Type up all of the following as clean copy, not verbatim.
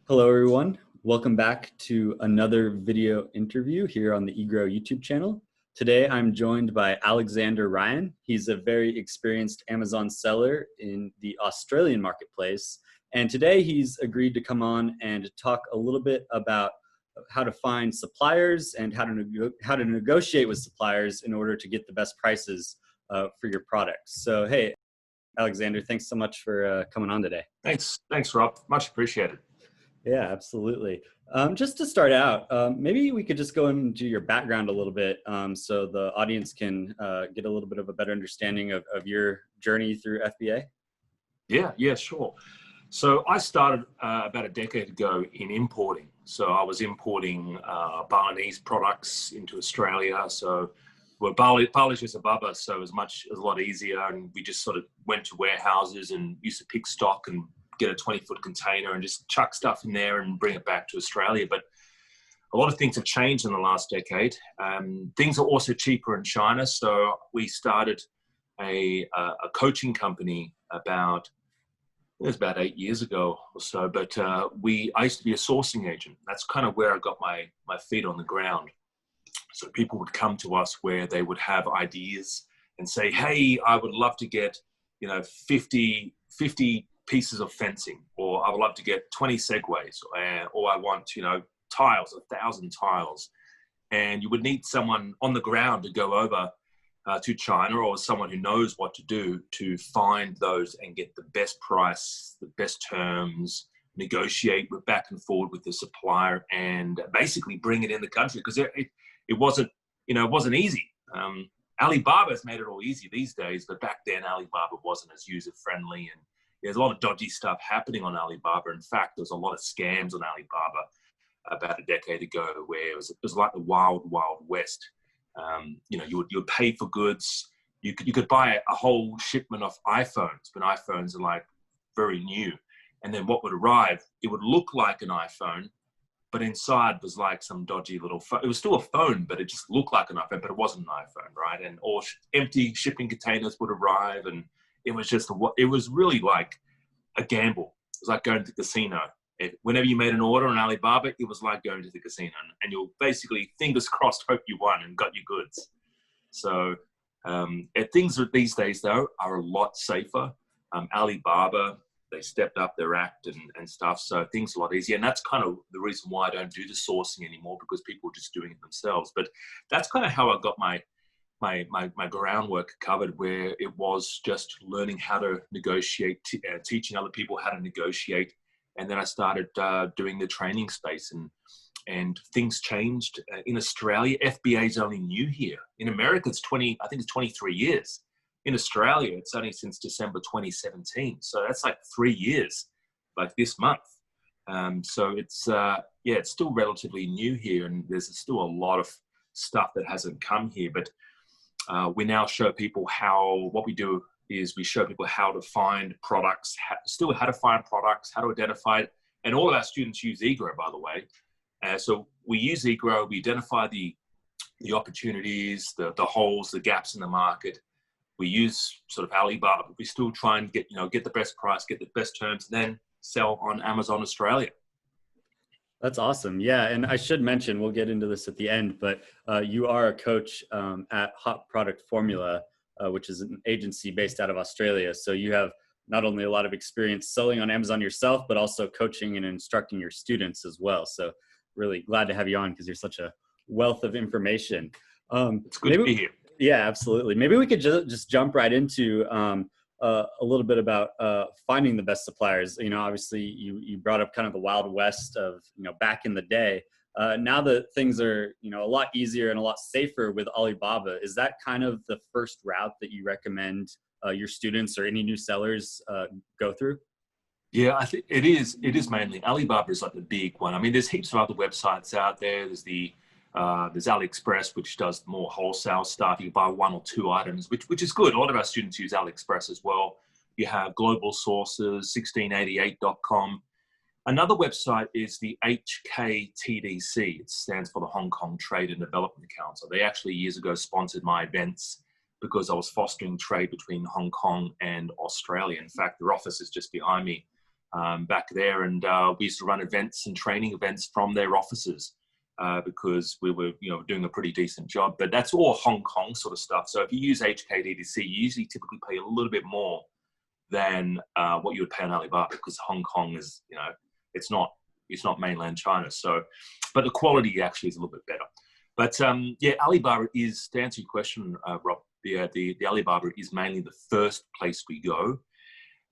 Hello, everyone. Welcome back to another video interview here on the Egrow YouTube channel. Today, I'm joined by Alexander Ryan. He's a very experienced Amazon seller in the Australian marketplace. And today, he's agreed to come on and talk a little bit about how to find suppliers and how to negotiate with suppliers in order to get the best prices for your products. So, hey, Alexander, thanks so much for coming on today. Thanks, Rob. Much appreciated. Yeah, absolutely. Just to start out, maybe we could just go into your background a little bit so the audience can get a little bit of a better understanding of your journey through FBA. Yeah, sure. So I started about a decade ago in importing. So I was importing Balinese products into Australia. So Bali's just above us, so it was a lot easier. And we just sort of went to warehouses and used to pick stock and get a 20-foot container and just chuck stuff in there and bring it back to Australia. But a lot of things have changed in the last decade. Things are also cheaper in China. So we started a coaching company about 8 years ago or so. But I used to be a sourcing agent. That's kind of where I got my feet on the ground. So people would come to us where they would have ideas and say, hey, I would love to get, 50 pieces of fencing, or I would love to get 20 segways, or I want, tiles, 1,000 tiles. And you would need someone on the ground to go over to China, or someone who knows what to do to find those and get the best price, the best terms, negotiate with back and forward with the supplier, and basically bring it in the country. Because it wasn't, it wasn't easy. Alibaba's made it all easy these days, but back then Alibaba wasn't as user-friendly, and there's a lot of dodgy stuff happening on Alibaba. In fact, there was a lot of scams on Alibaba about a decade ago, where it was like the wild, wild west. You would pay for goods. You could buy a whole shipment of iPhones, but iPhones are like very new. And then what would arrive, it would look like an iPhone, but inside was like some dodgy little phone. It was still a phone, but it just looked like an iPhone, but it wasn't an iPhone, right? And or empty shipping containers would arrive, and it was really like a gamble. It was like going to the casino. Whenever you made an order on Alibaba, it was like going to the casino, and you'll basically, fingers crossed, hope you won and got your goods. So things these days, though, are a lot safer. Alibaba, they stepped up their act and stuff, so things are a lot easier. And that's kind of the reason why I don't do the sourcing anymore, because people are just doing it themselves. But that's kind of how I got my groundwork covered, where it was just learning how to negotiate, teaching other people how to negotiate. And then I started doing the training space, and things changed. In Australia, FBA is only new here. In America, it's 23 years. In Australia, it's only since December 2017. So that's like 3 years, like this month. So it's still relatively new here, and there's still a lot of stuff that hasn't come here. But we now show people what we do is we show people how to find products, how to identify it. And all of our students use Egrow, by the way. So we use Egrow, we identify the opportunities, the holes, the gaps in the market. We use sort of Alibaba, but we still try and get the best price, get the best terms, and then sell on Amazon Australia. That's awesome. Yeah, and I should mention, we'll get into this at the end, but you are a coach at Hot Product Formula, which is an agency based out of Australia. So you have not only a lot of experience selling on Amazon yourself, but also coaching and instructing your students as well. So really glad to have you on, because you're such a wealth of information. It's good to be here. Yeah, absolutely. Maybe we could just jump right into a little bit about finding the best suppliers. Obviously you brought up kind of the Wild West of, back in the day. Now that things are, a lot easier and a lot safer with Alibaba, is that kind of the first route that you recommend your students or any new sellers go through? Yeah, I think it is mainly. Alibaba is like the big one. I mean, there's heaps of other websites out there. There's AliExpress, which does more wholesale stuff. You can buy 1 or 2 items, which is good. A lot of our students use AliExpress as well. You have global sources, 1688.com. Another website is the HKTDC. It stands for the Hong Kong Trade and Development Council. They actually years ago sponsored my events because I was fostering trade between Hong Kong and Australia. In fact, their office is just behind me. back there, and we used to run events and training events from their offices because we were, doing a pretty decent job. But that's all Hong Kong sort of stuff. So if you use HKDDC, you usually typically pay a little bit more than what you would pay on Alibaba, because Hong Kong is, it's not mainland China. So, but the quality actually is a little bit better. But yeah, Alibaba is, to answer your question, Rob, the Alibaba is mainly the first place we go.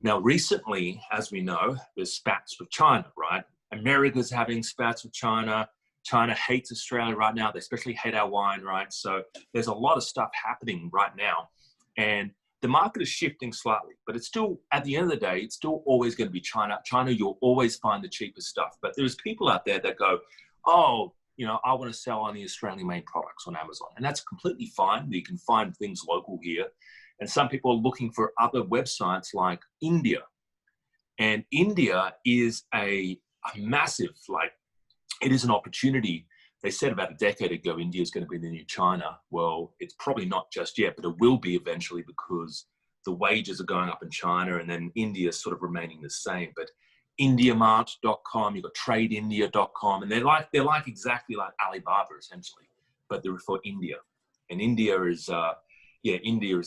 Now, recently, as we know, there's spats with China, right? America's having spats with China. China hates Australia right now. They especially hate our wine, right? So there's a lot of stuff happening right now. And the market is shifting slightly, but it's still, at the end of the day, it's still always going to be China. China, you'll always find the cheapest stuff. But there's people out there that go, oh, I want to sell only Australian-made products on Amazon. And that's completely fine. You can find things local here. And some people are looking for other websites like India. And India is a massive, it is an opportunity. They said about a decade ago, India is going to be the new China. Well, it's probably not just yet, but it will be eventually, because the wages are going up in China, and then India is sort of remaining the same. But IndiaMart.com, you've got TradeIndia.com, and they're like exactly like Alibaba essentially, but they're for India. And India is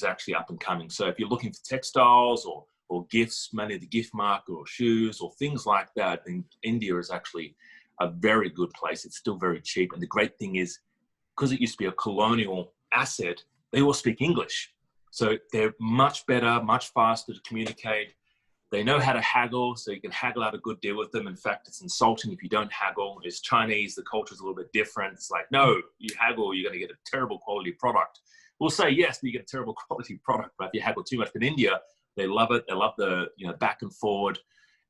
actually up and coming. So if you're looking for textiles or gifts, mainly the gift market, or shoes or things like that, then India is actually a very good place. It's still very cheap. And the great thing is, because it used to be a colonial asset, they all speak English. So they're much better, much faster to communicate. They know how to haggle, so you can haggle out a good deal with them. In fact, it's insulting if you don't haggle. It's Chinese, the culture's a little bit different. It's like, no, you haggle, you're going to get a terrible quality product. We'll say yes, but you get a terrible quality product. But if you haggle too much, in India, they love it. They love the back and forward,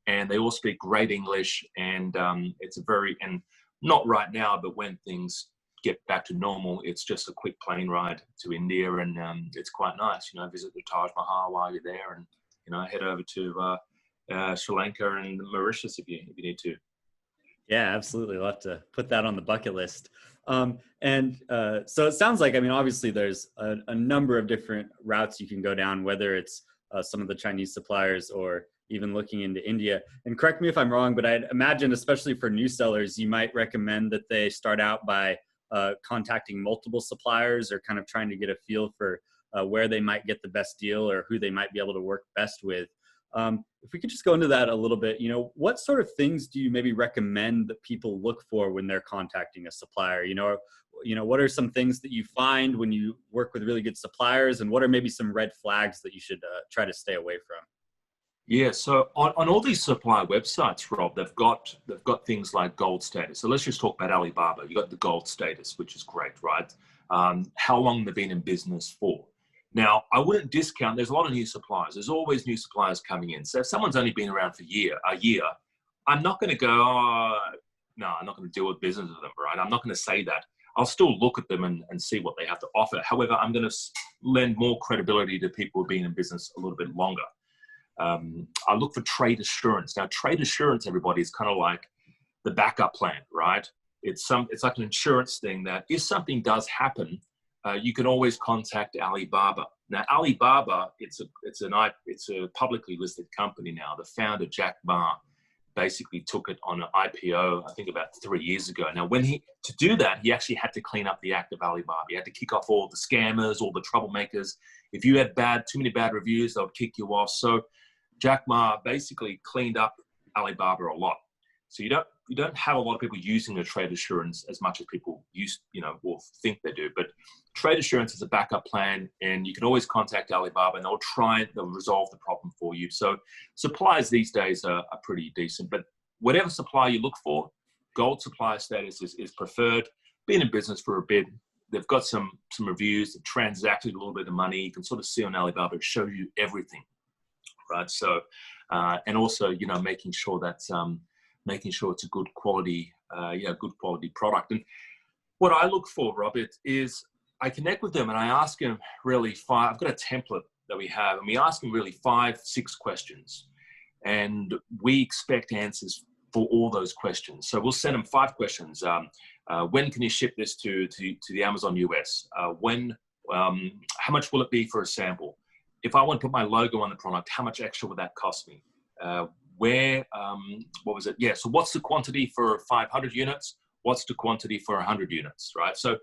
and they all speak great English. And it's and not right now, but when things get back to normal, it's just a quick plane ride to India, and it's quite nice. Visit the Taj Mahal while you're there, and head over to Sri Lanka and Mauritius if you need to. Yeah, absolutely. We'll have to put that on the bucket list. So it sounds like, obviously there's a number of different routes you can go down, whether it's some of the Chinese suppliers or even looking into India. And correct me if I'm wrong, but I'd imagine, especially for new sellers, you might recommend that they start out by contacting multiple suppliers, or kind of trying to get a feel for where they might get the best deal, or who they might be able to work best with. If we could just go into that a little bit, what sort of things do you maybe recommend that people look for when they're contacting a supplier? What are some things that you find when you work with really good suppliers, and what are maybe some red flags that you should try to stay away from? Yeah, so on all these supplier websites, Rob, they've got things like gold status. So let's just talk about Alibaba. You got the gold status, which is great, right? How long they've been in business for. Now, I wouldn't discount, there's a lot of new suppliers. There's always new suppliers coming in. So if someone's only been around for a year, I'm not going to go, no, I'm not going to deal with business with them, right? I'm not going to say that. I'll still look at them and see what they have to offer. However, I'm going to lend more credibility to people who've been in business a little bit longer. I look for trade assurance. Now, trade assurance, everybody, is kind of like the backup plan, right? It's like an insurance thing that if something does happen, you can always contact Alibaba. Now, Alibaba, it's a publicly listed company now. The founder, Jack Ma, basically took it on an IPO, I think about 3 years ago. Now, to do that, he actually had to clean up the act of Alibaba. He had to kick off all the scammers, all the troublemakers. If you had too many bad reviews, they would kick you off. So Jack Ma basically cleaned up Alibaba a lot. So you don't have a lot of people using a trade assurance as much as people or think they do. But trade assurance is a backup plan, and you can always contact Alibaba, and they'll resolve the problem for you. So suppliers these days are pretty decent. But whatever supplier you look for, gold supplier status is preferred. Been in business for a bit. They've got some reviews. They've transacted a little bit of money. You can sort of see on Alibaba, it shows you everything, right? So, and also, making sure it's a good quality, good quality product. And what I look for, Robert, is I connect with them and I ask them really I've got a template that we have, and we ask them really 5-6 questions, and we expect answers for all those questions. So we'll send them 5 questions. When can you ship this to the Amazon US? How much will it be for a sample? If I want to put my logo on the product, how much extra would that cost me? where, what was it? Yeah, so what's the quantity for 500 units? What's the quantity for 100 units, right? So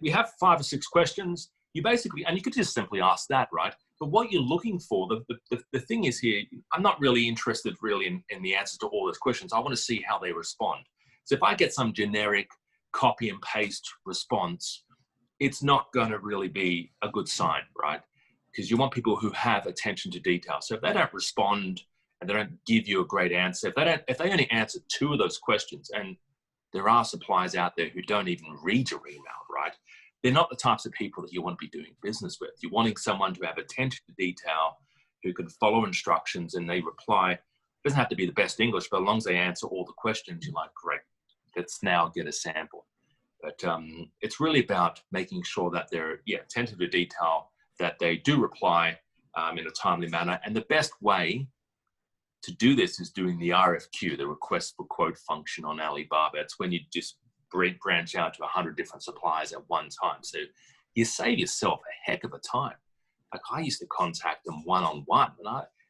we have 5 or 6 questions. You basically, and you could just simply ask that, right? But what you're looking for, the thing is here, I'm not really interested really in the answers to all those questions. I want to see how they respond. So if I get some generic copy and paste response, it's not going to really be a good sign, right? Because you want people who have attention to detail. So if they don't respond and they don't give you a great answer, if they only answer 2 of those questions, and there are suppliers out there who don't even read your email, right? They're not the types of people that you want to be doing business with. You're wanting someone to have attention to detail, who can follow instructions and they reply. It doesn't have to be the best English, but as long as they answer all the questions, you're like, great, let's now get a sample. But it's really about making sure that they're attentive to detail, that they do reply in a timely manner. And the best way to do this is doing the RFQ, the request for quote function on Alibaba. It's when you just branch out to 100 different suppliers at one time. So you save yourself a heck of a time. Like I used to contact them one-on-one, and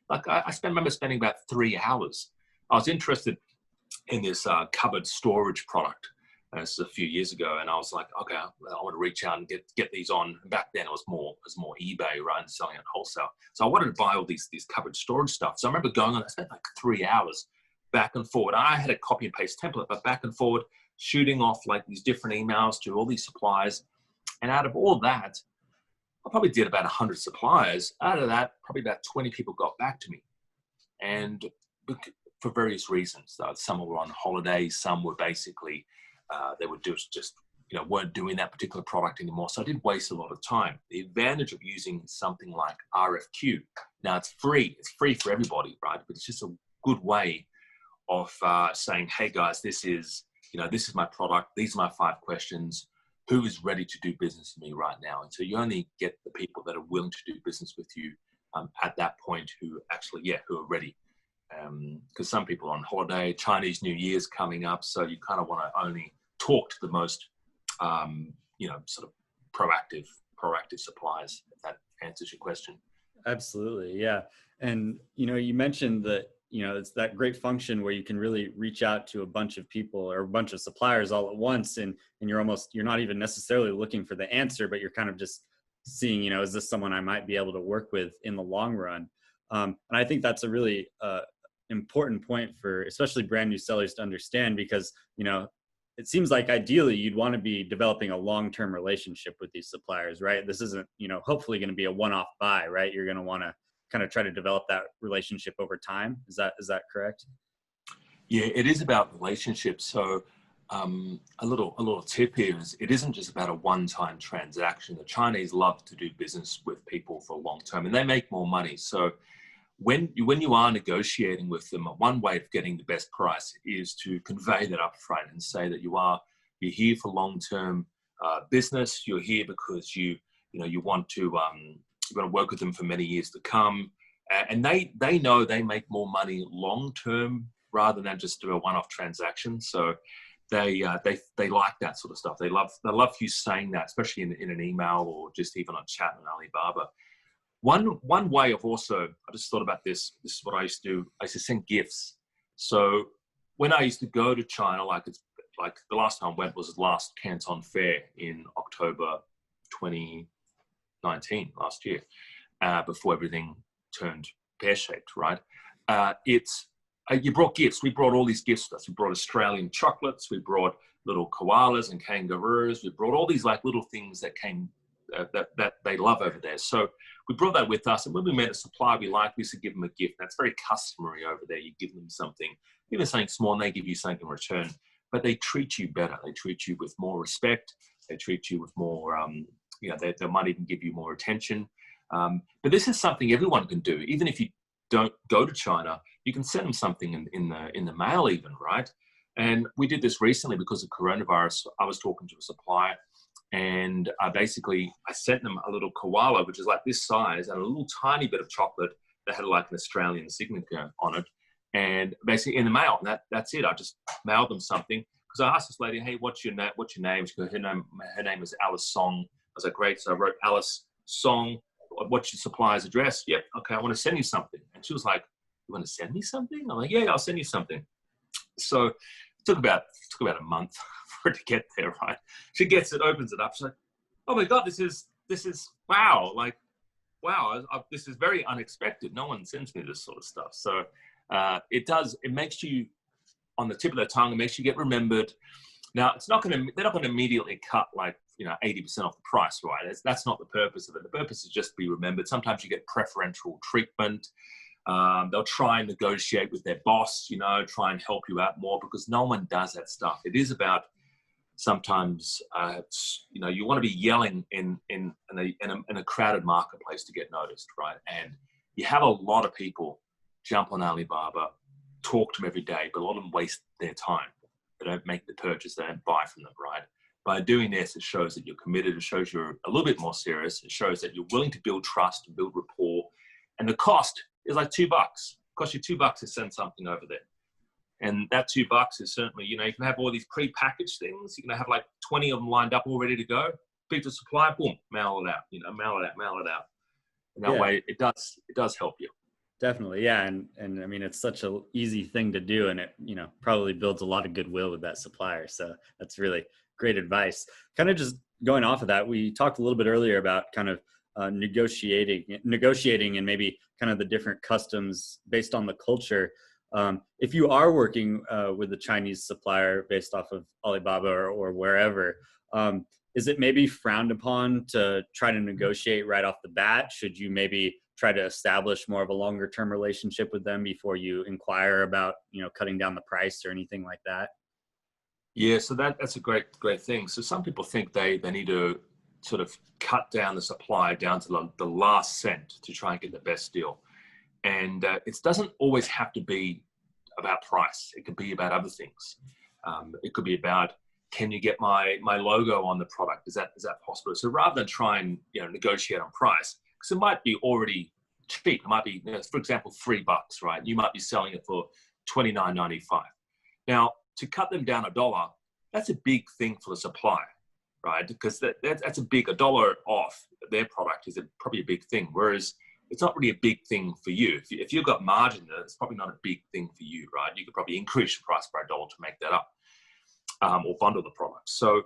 I remember spending about 3 hours. I was interested in this cupboard storage product. This is a few years ago, and I was like, okay, I want to reach out and get these on. Back then, it was more eBay, right, and selling at wholesale. So I wanted to buy all these cupboard storage stuff. So I remember going on. I spent like 3 hours back and forward. I had a copy and paste template, but back and forward, shooting off like these different emails to all these suppliers. And out of all that, I probably did about 100 suppliers. Out of that, probably about 20 people got back to me, and for various reasons. Some were on holiday, some were basically. They would just weren't doing that particular product anymore. So I did waste a lot of time. The advantage of using something like RFQ, now it's free for everybody, right? But it's just a good way of saying, hey guys, this is my product. These are my 5 questions. Who is ready to do business with me right now? And so you only get the people that are willing to do business with you at that point who are ready. Because some people are on holiday, Chinese New Year's coming up, so you kind of want to only talk to the most, sort of proactive suppliers, if that answers your question. Absolutely, yeah. And, you mentioned that, it's that great function where you can really reach out to a bunch of people or a bunch of suppliers all at once, and you're not even necessarily looking for the answer, but you're kind of just seeing, is this someone I might be able to work with in the long run? And I think that's a really important point for especially brand new sellers to understand, because it seems like ideally you'd want to be developing a long-term relationship with these suppliers, right? This isn't hopefully going to be a one-off buy, right? You're going to want to kind of try to develop that relationship over time. Is that correct? Yeah, it is about relationships. So a little tip here is it isn't just about a one-time transaction. The Chinese love to do business with people for long term, and they make more money. So when you are negotiating with them, one way of getting the best price is to convey that up front and say that you're here for long-term business. You're here because you want to work with them for many years to come, and they know they make more money long-term rather than just do a one-off transaction. So they like that sort of stuff. They love you saying that, especially in an email or just even on chat on Alibaba. One way of also, I just thought about this. This is what I used to do. I used to send gifts. So when I used to go to China, like the last time I went was last Canton Fair in October 2019, last year, before everything turned pear-shaped, right? You brought gifts. We brought all these gifts to us. We brought Australian chocolates. We brought little koalas and kangaroos. We brought all these like little things that came that they love over there. So we brought that with us, and when we met a supplier we liked, we used to give them a gift. That's very customary over there. You give them something, even something small, and they give you something in return. But they treat you better. They treat you with more respect. They treat you with more, they might even give you more attention. But this is something everyone can do. Even if you don't go to China, you can send them something in the mail even, right? And we did this recently because of coronavirus. I was talking to a supplier, and I sent them a little koala, which is like this size, and a little tiny bit of chocolate that had like an Australian signature on it. And basically in the mail, and that's it. I just mailed them something because I asked this lady, "Hey, what's your name?" She goes, her name is Alice Song. I was like, "Great." So I wrote Alice Song. What's your supplier's address? Yep. Okay, I want to send you something. And she was like, you want to send me something? I'm like, yeah, I'll send you something. So it took about a month for it to get there, right? She gets it, opens it up. She's like, oh my God, this is wow. Like, wow, this is very unexpected. No one sends me this sort of stuff. So it makes you on the tip of their tongue. It makes you get remembered. Now, they're not going to immediately cut like, 80% off the price, right? That's not the purpose of it. The purpose is just to be remembered. Sometimes you get preferential treatment. They'll try and negotiate with their boss, try and help you out more, because no one does that stuff. It is about sometimes, you want to be yelling in a crowded marketplace to get noticed, right? And you have a lot of people jump on Alibaba, talk to them every day, but a lot of them waste their time. They don't make the purchase. They don't buy from them, right? By doing this, it shows that you're committed. It shows you're a little bit more serious. It shows that you're willing to build trust and build rapport. And the cost is like $2. It costs you $2 to send something over there. And that $2 is certainly, you can have all these pre-packaged things. You can have like 20 of them lined up all ready to go. Pick the supplier, boom, mail it out. Mail it out. And that way, it does help you. Definitely, yeah, and I mean, it's such an easy thing to do, and it probably builds a lot of goodwill with that supplier. So that's really great advice. Kind of just going off of that, we talked a little bit earlier about kind of negotiating, and maybe kind of the different customs based on the culture. If you are working with a Chinese supplier based off of Alibaba or wherever, is it maybe frowned upon to try to negotiate right off the bat? Should you maybe try to establish more of a longer term relationship with them before you inquire about, cutting down the price or anything like that? Yeah, so that's a great thing. So some people think they need to sort of cut down the supply down to the last cent to try and get the best deal. And it doesn't always have to be about price. It could be about other things. It could be about, can you get my logo on the product? Is that possible? So rather than try and negotiate on price, because it might be already cheap. It might be, for example, $3, right? You might be selling it for $29.95. Now, to cut them down $1, that's a big thing for the supplier, right? Because that's a $1 off their product is probably a big thing. Whereas it's not really a big thing for you. If you've got margin there, it's probably not a big thing for you, right? You could probably increase your price by $1 to make that up, or bundle the product. So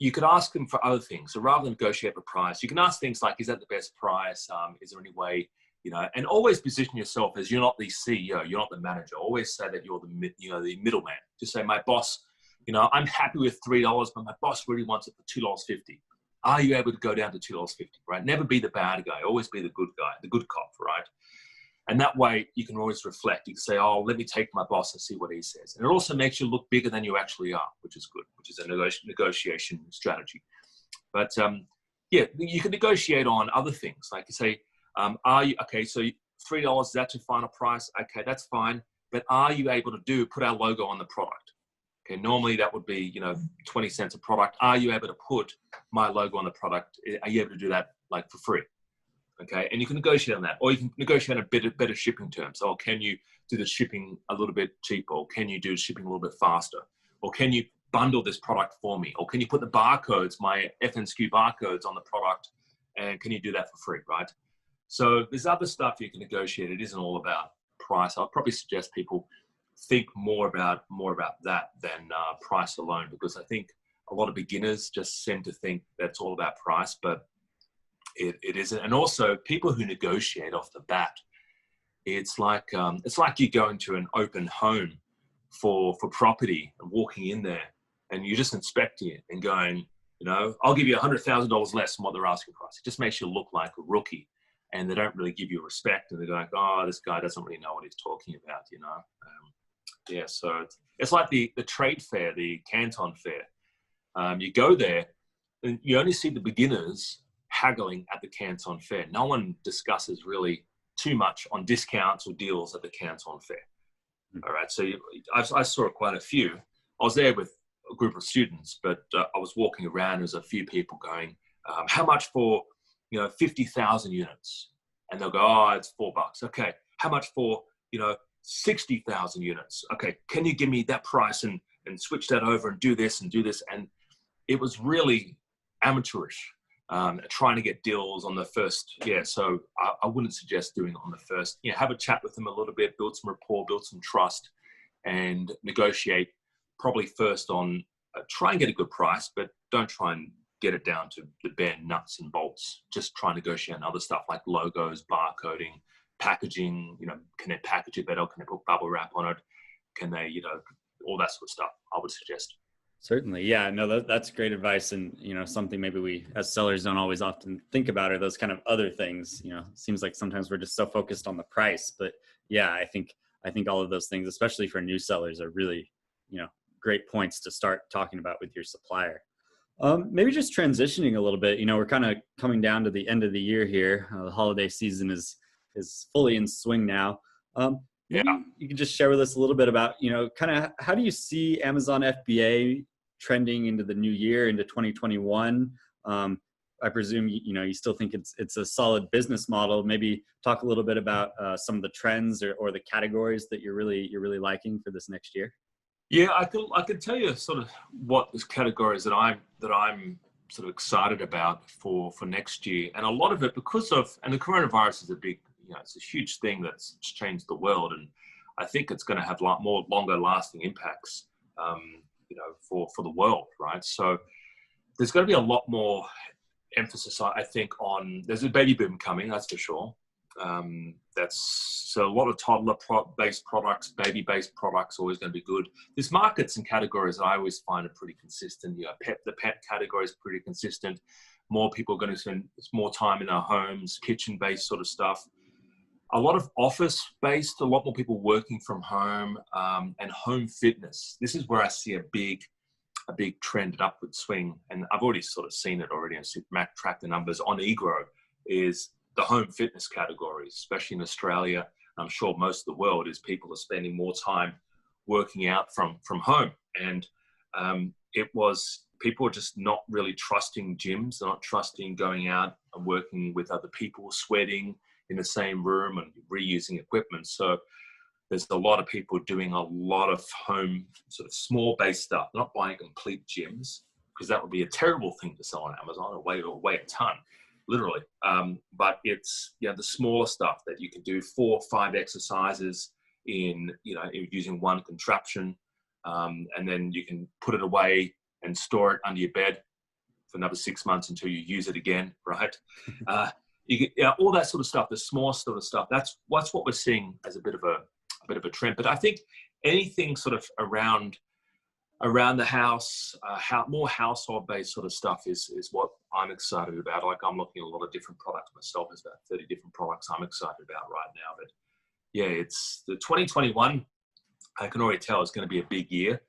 you could ask them for other things. So rather than negotiate the price, you can ask things like, is that the best price? Is there any way, and always position yourself as you're not the CEO, you're not the manager. Always say that you're the middleman. Just say, my boss, I'm happy with $3, but my boss really wants it for $2.50. Are you able to go down to $2.50, right? Never be the bad guy. Always be the good guy, the good cop, right? And that way you can always reflect. You can say, oh, let me take my boss and see what he says. And it also makes you look bigger than you actually are, which is good, which is a negotiation strategy. But yeah, you can negotiate on other things. Like you say, okay, so $3, is that your final price? Okay, that's fine. But are you able to put our logo on the product? Okay, normally that would be, 20 cents a product. Are you able to put my logo on the product? Are you able to do that like for free? Okay, and you can negotiate on that, or you can negotiate on better shipping terms. Or can you do the shipping a little bit cheaper? Or can you do shipping a little bit faster? Or can you bundle this product for me? Or can you put the barcodes, my FNSKU barcodes on the product, and can you do that for free, right? So there's other stuff you can negotiate. It isn't all about price. I'll probably suggest people think more about that than price alone, because I think a lot of beginners just seem to think that's all about price, but it isn't. And also people who negotiate off the bat, it's like you going to an open home for property and walking in there and you're just inspecting it and going, I'll give you $100,000 less than what they're asking price. It just makes you look like a rookie, and they don't really give you respect, and they're like, oh, this guy doesn't really know what he's talking about, Yeah, so it's like the trade fair, the Canton fair. You go there and you only see the beginners haggling at the Canton fair. No one discusses really too much on discounts or deals at the Canton fair. All right, so I saw quite a few. I was there with a group of students, but I was walking around. There's a few people going, how much for 50,000 units? And they'll go, oh, it's $4. Okay, how much for 60,000 units? Okay, can you give me that price and switch that over and do this and do this? And it was really amateurish. trying to get deals on the first. Yeah, so I wouldn't suggest doing it on the first. Have a chat with them a little bit, build some rapport, build some trust, and negotiate probably first on try and get a good price, but don't try and get it down to the bare nuts and bolts. Just try and negotiate on other stuff like logos, barcoding, packaging. Can they package it better? Can they put bubble wrap on it? Can they, all that sort of stuff, I would suggest. Certainly. Yeah, no, that's great advice. And, something maybe we as sellers don't always often think about are those kind of other things. Seems like sometimes we're just so focused on the price, but yeah, I think all of those things, especially for new sellers, are really, great points to start talking about with your supplier. Maybe just transitioning a little bit, we're kind of coming down to the end of the year here. The holiday season is fully in swing now. Maybe you could just share with us a little bit about, kind of how do you see Amazon FBA trending into the new year, into 2021? I presume, you still think it's a solid business model. Maybe talk a little bit about some of the trends or the categories that you're really liking for this next year. Yeah, I could tell you sort of what the categories that I'm sort of excited about for next year, and a lot of it because of, and the coronavirus is a big, it's a huge thing that's changed the world, and I think it's going to have a lot more longer lasting impacts, for the world, right? So there's going to be a lot more emphasis, I think, on, there's a baby boom coming, that's for sure. So a lot of toddler-based products, baby-based products, always going to be good. There's markets and categories that I always find are pretty consistent. The pet category is pretty consistent. More people are going to spend more time in their homes, kitchen-based sort of stuff. A lot of office-based, a lot more people working from home, and home fitness. This is where I see a big trend, an upward swing, and I've already sort of seen it already, and Mac track the numbers on Egrow, is the home fitness categories, especially in Australia. I'm sure most of the world, is people are spending more time working out from home. And people are just not really trusting gyms. They're not trusting going out and working with other people, sweating in the same room and reusing equipment. So there's a lot of people doing a lot of home sort of small base stuff, not buying complete gyms, because that would be a terrible thing to sell on Amazon, or weigh a ton. Literally. But it's, the smaller stuff that you can do 4 or 5 exercises in, using one contraption. And then you can put it away and store it under your bed for another 6 months until you use it again, right? All that sort of stuff, the small sort of stuff, that's what we're seeing as a bit of a trend. But I think anything sort of around the house, more household-based sort of stuff is what I'm excited about. Like, I'm looking at a lot of different products myself. There's about 30 different products I'm excited about right now. But yeah, it's the 2021. I can already tell it's going to be a big year.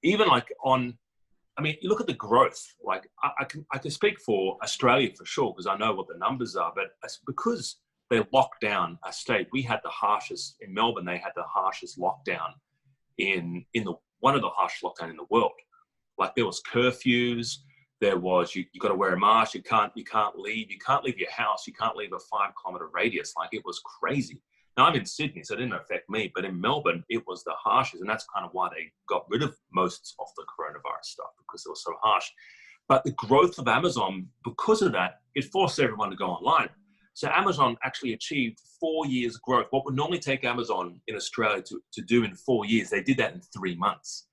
Even like you look at the growth. Like, I can speak for Australia for sure, because I know what the numbers are. But because they locked down a state, we had the harshest in Melbourne. They had the harshest lockdown one of the harshest lockdown in the world. Like, there was curfews, there was, you got to wear a mask, you can't leave your house, you can't leave a 5-kilometer radius. Like, it was crazy. Now, I'm in Sydney, so it didn't affect me, but in Melbourne, it was the harshest, and that's kind of why they got rid of most of the coronavirus stuff, because it was so harsh. But the growth of Amazon, because of that, it forced everyone to go online. So Amazon actually achieved 4 years growth. What would normally take Amazon in Australia to do in 4 years, they did that in 3 months.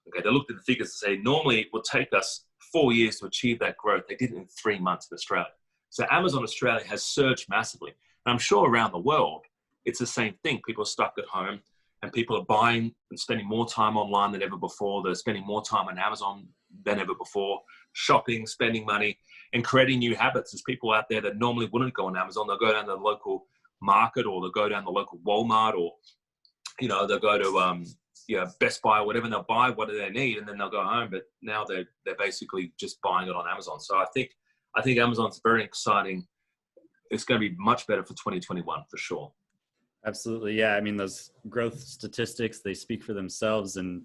Okay, they looked at the figures to say, normally it would take us 4 years to achieve that growth. They did it in 3 months in Australia. So Amazon Australia has surged massively. And I'm sure around the world, it's the same thing. People are stuck at home, and people are buying and spending more time online than ever before. They're spending more time on Amazon than ever before, shopping, spending money, and creating new habits. There's people out there that normally wouldn't go on Amazon. They'll go down to the local market, or they'll go down to the local Walmart, or, they'll go to Best Buy or whatever, and they'll buy what they need, and then they'll go home. But now they're basically just buying it on Amazon. So I think Amazon's very exciting. It's going to be much better for 2021 for sure. Absolutely. Yeah. I mean, those growth statistics, they speak for themselves. And,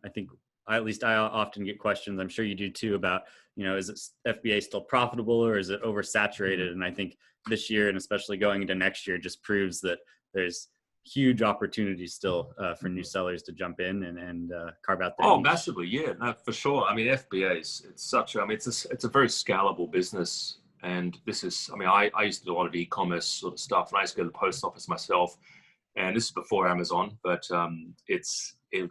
I think I often get questions, I'm sure you do too, about, is it FBA still profitable, or is it oversaturated? And I think this year, and especially going into next year, just proves that there's huge opportunity still for new sellers to jump in and carve out their Oh, niche. massively, yeah, no, for sure. I mean, FBA it's such a, I mean, it's a very scalable business, and this is, I mean, I used to do a lot of e-commerce sort of stuff, and I used to go to the post office myself, and this is before Amazon, but it's you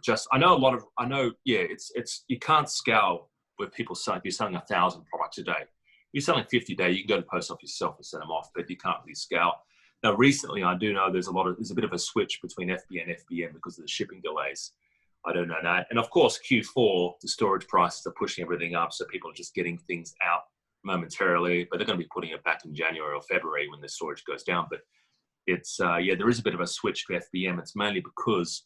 can't scale with people selling. If you're selling 1,000 products a day, you're selling 50 a day, you can go to the post office yourself and send them off, but you can't really scale. Now, recently, I do know there's a bit of a switch between FBA and FBM because of the shipping delays. I don't know that. And of course, Q4, the storage prices are pushing everything up. So people are just getting things out momentarily, but they're going to be putting it back in January or February when the storage goes down. But it's, there is a bit of a switch to FBM. It's mainly because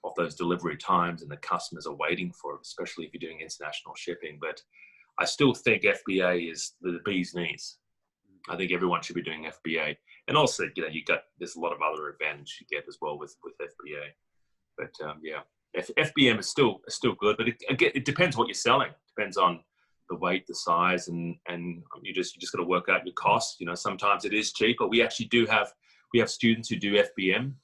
of those delivery times and the customers are waiting for it, especially if you're doing international shipping. But I still think FBA is the bee's knees. I think everyone should be doing FBA. And also, there's a lot of other advantage you get as well with FBA. But FBM is still good, but it depends what you're selling. It depends on the weight, the size, and you just got to work out your costs. Sometimes it is cheaper. We have students who do FBM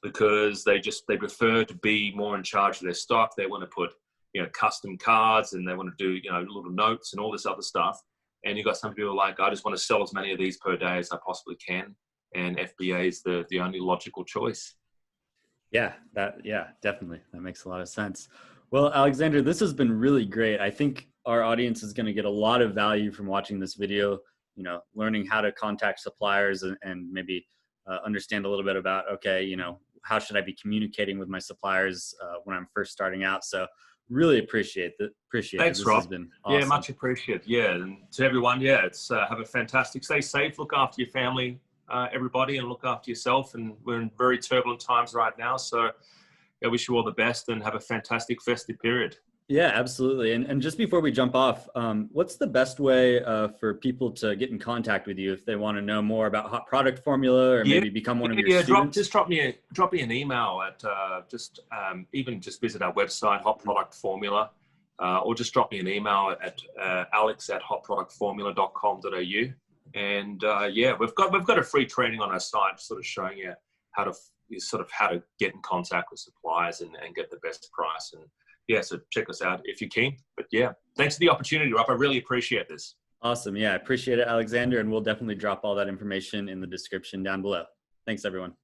because they prefer to be more in charge of their stock. They want to put custom cards, and they want to do little notes and all this other stuff. And you've got some people like, I just want to sell as many of these per day as I possibly can, and FBA is the only logical choice. Yeah, definitely. That makes a lot of sense. Well, Alexander, this has been really great. I think our audience is going to get a lot of value from watching this video, learning how to contact suppliers and maybe understand a little bit about, how should I be communicating with my suppliers when I'm first starting out? So really appreciate it. Thanks, This Rob. has been awesome. Yeah, much appreciated. Yeah, and to everyone, it's have a fantastic, stay safe, look after your family, everybody, and look after yourself. And we're in very turbulent times right now, so I wish you all the best and have a fantastic festive period. Yeah, absolutely. And just before we jump off, what's the best way for people to get in contact with you if they want to know more about Hot Product Formula or maybe become one of your students? Drop me an email at even just visit our website, Hot Product Formula, or just drop me an email at alex@hotproductformula.com.au. And we've got a free training on our site, sort of showing you how to get in contact with suppliers and get the best price. And so check us out if you're keen. But thanks for the opportunity, Rob. I really appreciate this. Awesome. Yeah, I appreciate it, Alexander. And we'll definitely drop all that information in the description down below. Thanks, everyone.